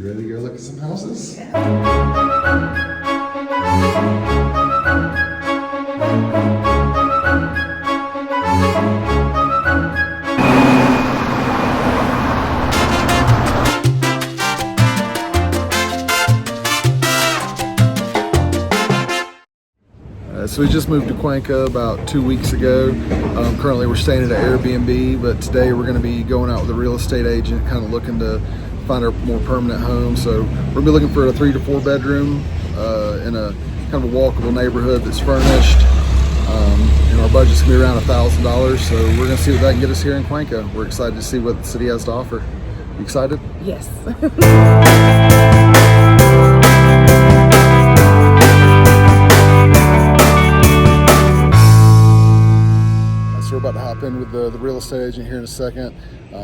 ready to go look at some houses? So we just moved to Cuenca about 2 weeks ago. Currently we're staying at an Airbnb, but today we're going to be going out with a real estate agent, kind of looking to find a more permanent home. So we're going to be looking for a 3 to 4 bedroom in a kind of a walkable neighborhood that's furnished. And our budget's going to be around $1,000, so we're going to see what that can get us here in Cuenca. We're excited to see what the city has to offer. You excited? Yes. We're about to hop in with the real estate agent here in a second.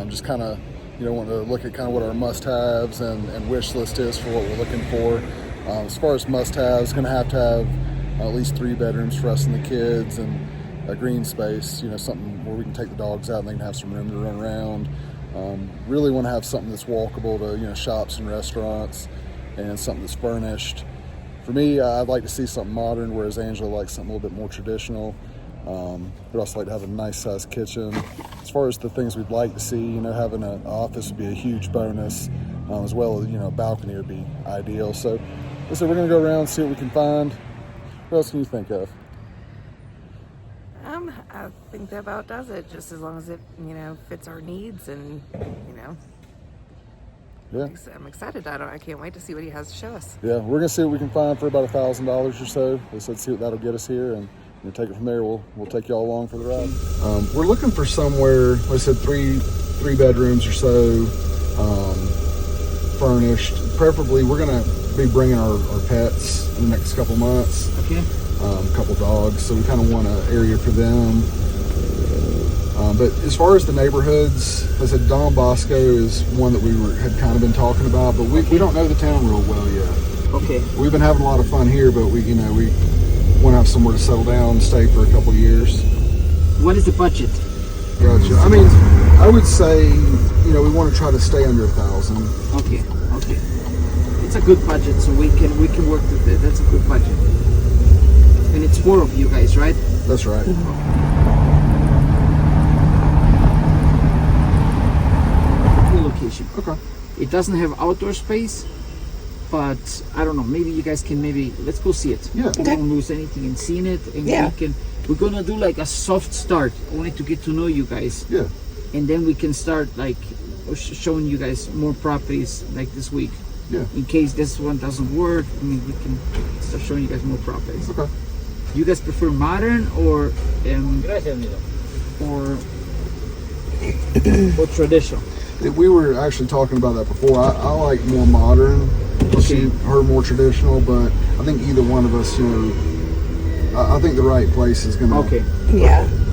Just kind of, want to look at kind of what our must-haves and wish list is for what we're looking for. As far as must-haves, going to have at least 3 bedrooms for us and the kids, and a green space. Something where we can take the dogs out and they can have some room to run around. Really want to have something that's walkable to shops and restaurants, and something that's furnished. For me, I'd like to see something modern, whereas Angela likes something a little bit more traditional. We'd also like to have a nice sized kitchen. As far as the things we'd like to see, having an office would be a huge bonus, as well as, a balcony would be ideal. So listen, we're going to go around and see what we can find. What else can you think of? I think that about does it, just as long as it, fits our needs and, Yeah. I'm excited. I can't wait to see what he has to show us. Yeah, we're going to see what we can find for about $1,000 or so. Let's see what that'll get us here, and we'll take it from there. We'll take you all along for the ride. We're looking for somewhere, like I said, three bedrooms or so, furnished. Preferably, we're gonna be bringing our pets in the next couple months. Okay. A couple dogs, so we kind of want an area for them. But as far as the neighborhoods, like I said, Don Bosco is one that had kind of been talking about, but we don't know the town real well yet. Okay. We've been having a lot of fun here, but we want to have somewhere to settle down and stay for a couple of years. What is the budget? Gotcha. I would say, we want to try to stay under 1,000. Okay. It's a good budget, so we can work with it. That's a good budget. And it's 4 of you guys, right? That's right. Cool location. Okay. It doesn't have outdoor space, but I don't know. Maybe you guys can let's go see it. Yeah. We don't lose anything in seeing it, and we're gonna do like a soft start, only to get to know you guys. Yeah. And then we can start showing you guys more properties like this week. Yeah. In case this one doesn't work, we can start showing you guys more properties. Okay. You guys prefer modern or traditional? We were actually talking about that before. I like more modern. Okay. Her more traditional, but I think either one of us, I think the right place is gonna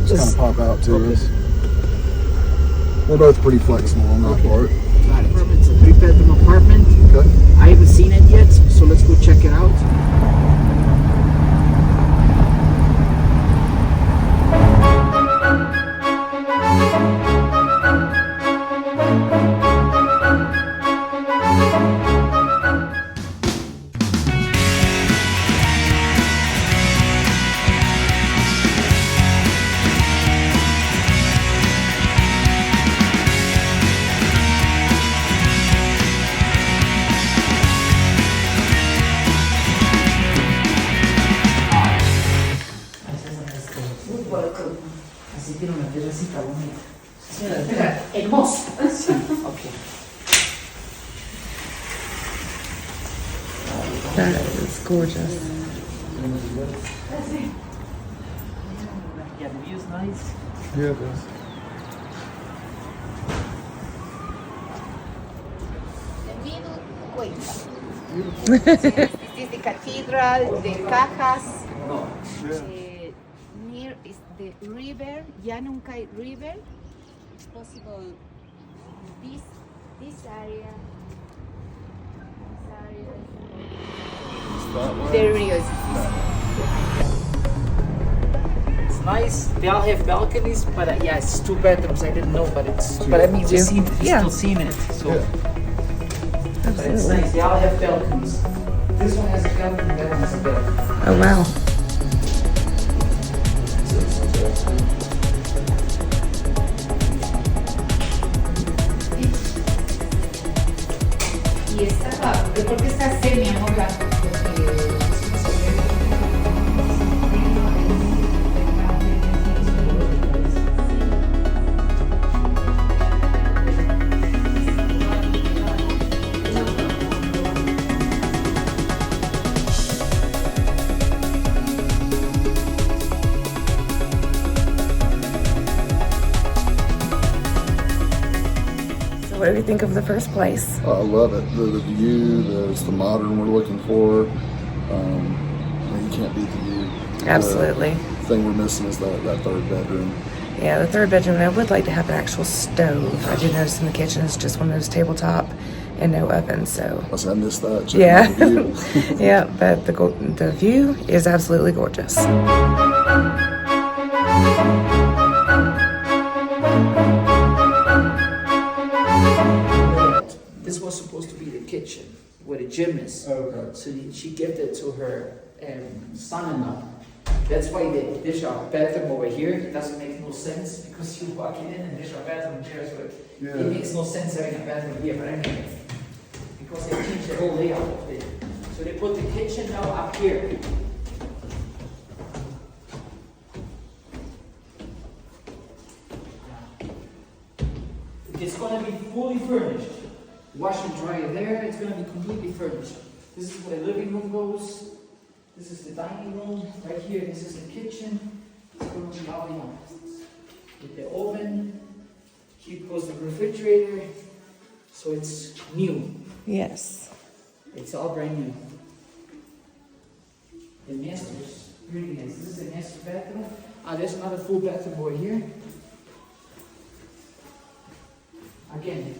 just kind of pop out to us. We're both pretty flexible on that part. Got it. It's a 3-bedroom apartment. Okay. I haven't seen it yet, so let's go check it out. Así tiene una terracita bonita. Hermoso. Okay. That is gorgeous. Yeah, the view is nice. Yeah, it does. This is the cathedral, the cajas. Near is the river, Yanuncay River. It's possible this area. There it is. It's nice. They all have balconies, but yeah, it's 2 bedrooms. I didn't know, but I mean, we're still seeing it. So. But it's nice. They all have balconies. This one has a balcony, that one has a balcony. Oh, wow. Y esta, ¿por qué está semi, amor? What do you think of the first place? I love it. The view, it's the modern we're looking for. You can't beat the view. Absolutely. The thing we're missing is that third bedroom. Yeah, the third bedroom, and I would like to have an actual stove. I did notice in the kitchen it's just one of those tabletop and no oven, so. I missed that. Checking Yeah. out the view. Yeah, but the view is absolutely gorgeous. This was supposed to be the kitchen where the gym is. Okay. So she gave it to her son-in-law. That's why they dish our bathroom over here. It doesn't make no sense because you walk in and dish our bathroom there, so it makes no sense having a bathroom here. But anyway, because they changed the whole layout of it. So they put the kitchen now up here. It's gonna be fully furnished. Wash and dryer there, it's gonna be completely furnished. This is where the living room goes. This is the dining room. Right here, this is the kitchen. It's gonna be all the opposites. With the oven, here goes the refrigerator. So it's new. Yes. It's all brand new. The master's really nice. This is the master bathroom. There's another full bathroom over here. Again,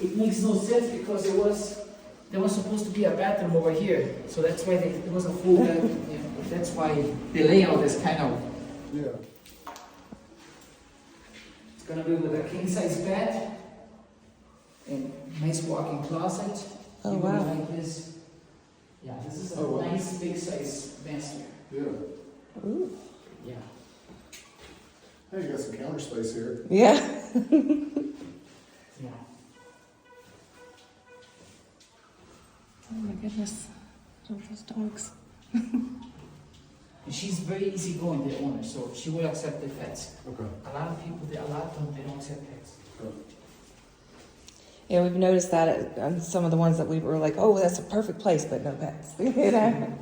it makes no sense because there was supposed to be a bathroom over here, so that's why there was a full bathroom. Yeah, that's why the layout is kind of. Yeah. It's gonna be with a king size bed and nice walk-in closet. Oh, You're gonna wow. like this. Yeah, this is a wow. nice big size master. Yeah. Ooh. Yeah. Hey, you got some counter space here. Yeah. Yeah. Oh my goodness. Those dogs. And she's very easygoing, the owner, so she will accept the pets. Okay. A lot of people, they don't accept pets. Yeah, we've noticed that on some of the ones that we were like, oh, that's a perfect place, but no pets. You know?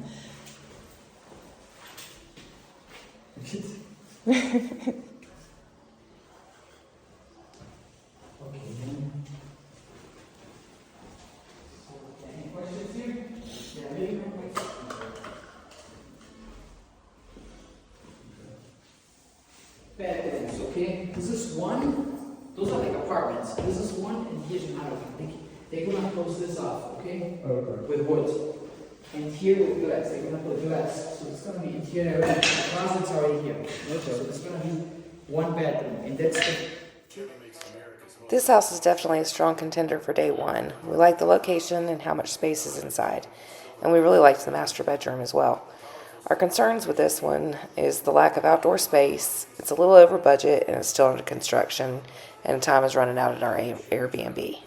Okay, then. Any questions here? Yeah, maybe one question. Bedrooms, okay? This is one, those are like apartments. This is one, and here's another one. They're gonna close this off, okay? Okay. With wood. And here with glass, they're gonna put glass. So it's gonna be interior, the closet's already here. Okay. So it's gonna be one bedroom, and that's the. This house is definitely a strong contender for day one. We like the location and how much space is inside. And we really liked the master bedroom as well. Our concerns with this one is the lack of outdoor space. It's a little over budget and it's still under construction. And time is running out at our Airbnb.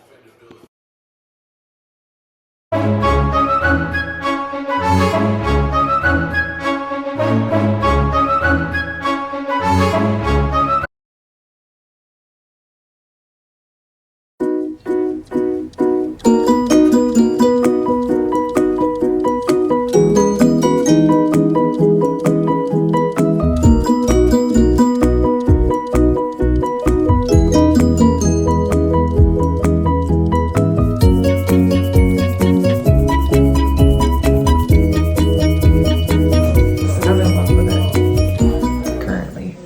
Currently.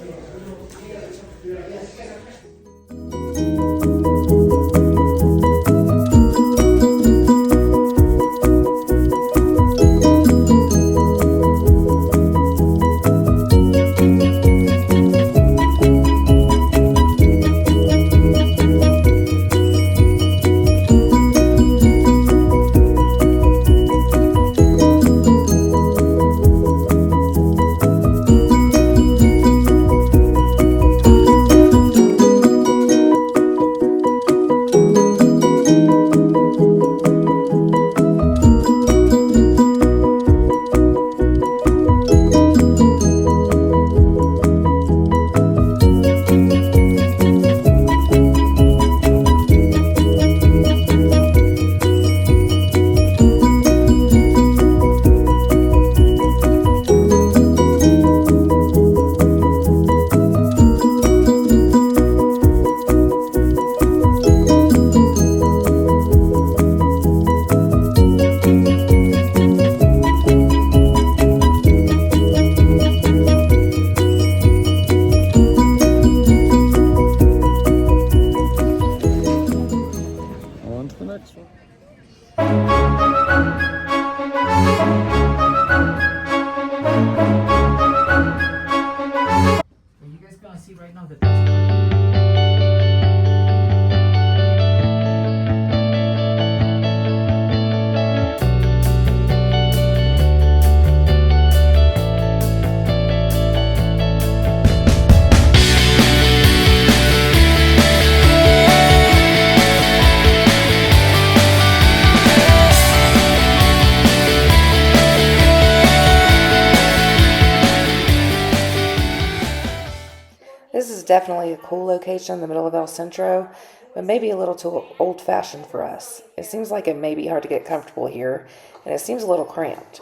definitely a cool location in the middle of El Centro, but maybe a little too old-fashioned for us. It seems like it may be hard to get comfortable here, and it seems a little cramped.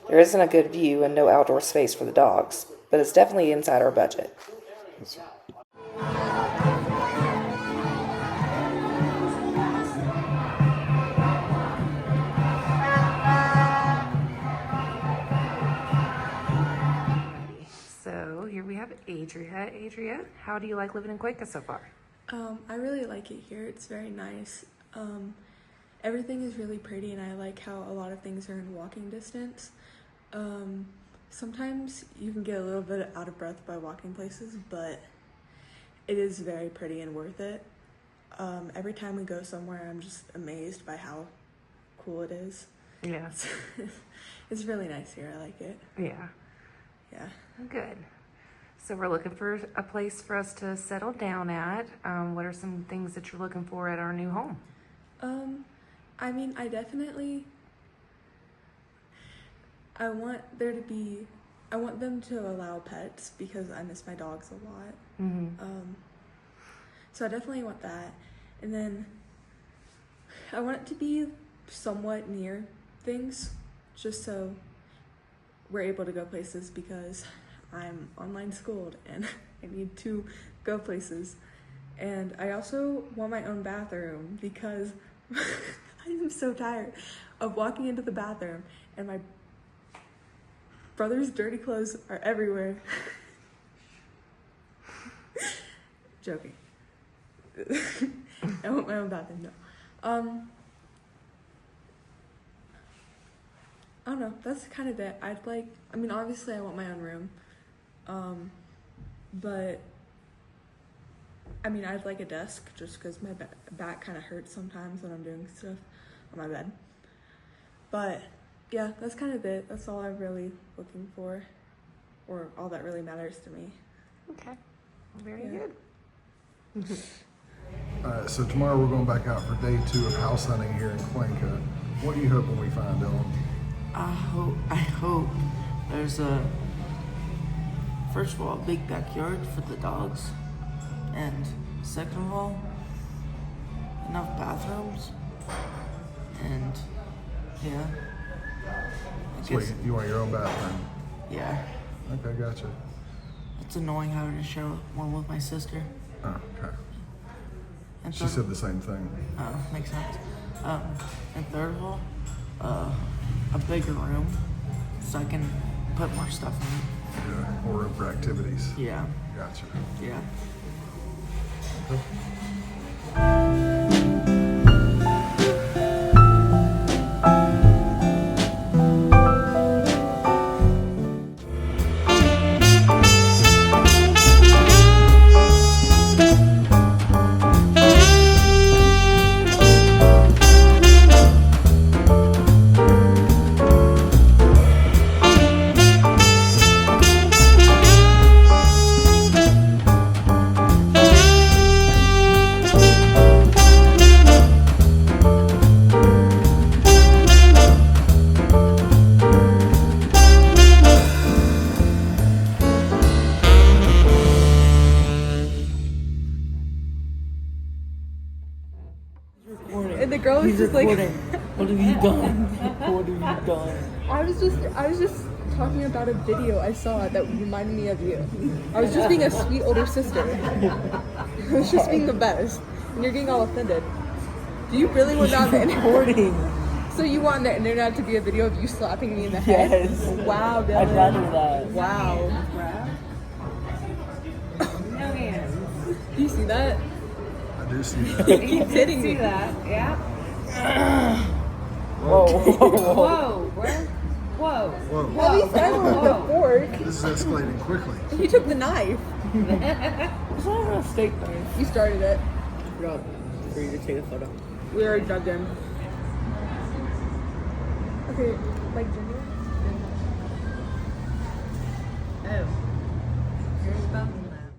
There isn't a good view and no outdoor space for the dogs, but it's definitely inside our budget. So here we have Adria. Adria, how do you like living in Cuenca so far? I really like it here. It's very nice. Everything is really pretty, and I like how a lot of things are in walking distance. Sometimes you can get a little bit out of breath by walking places, but it is very pretty and worth it. Every time we go somewhere, I'm just amazed by how cool it is. Yeah. It's really nice here. I like it. Yeah. Yeah. Good. So we're looking for a place for us to settle down at. What are some things that you're looking for at our new home? I mean, I want them to allow pets because I miss my dogs a lot. Mm-hmm. So I definitely want that. And then I want it to be somewhat near things, just so we're able to go places, because I'm online schooled and I need to go places. And I also want my own bathroom because I am so tired of walking into the bathroom and my brother's dirty clothes are everywhere. Joking. I want my own bathroom, no. I don't know, that's kind of it. Obviously I want my own room. But I'd like a desk just because my back kind of hurts sometimes when I'm doing stuff on my bed. But yeah, that's kind of it. That's all I'm really looking for, or all that really matters to me. Okay. Very good. All right, so tomorrow we're going back out for day 2 of house hunting here in Cuenca. What are you hoping we find, Dylan? I hope there's first of all, a big backyard for the dogs, and second of all, enough bathrooms, and yeah. So you want your own bathroom? Yeah. Okay, gotcha. It's annoying having to share one with my sister. Oh, okay. And She said the same thing. Oh, makes sense. And third of all, a bigger room so I can put more stuff in it. Yeah, more room for activities. Yeah. Gotcha. Yeah. Okay. And the girl was just like, What have you done? What have you done? I was just talking about a video I saw that reminded me of you. I was just being a sweet older sister. I was just being the best. And you're getting all offended. Do you really want that on the internet? Recording. So you want the internet to be a video of you slapping me in the head? Yes. Wow, Dylan. I'd rather that. Wow. No hands. Do you see that? I do see that. You keep hitting me. See that? Yeah. Whoa. Whoa. Where? Whoa. Whoa. At least I went with the fork. This is escalating quickly. You took the knife. It's not even a steak knife. You started it. I forgot for you to take a photo. We already dug in. Okay, like Ginger? Oh. Here's bumping that.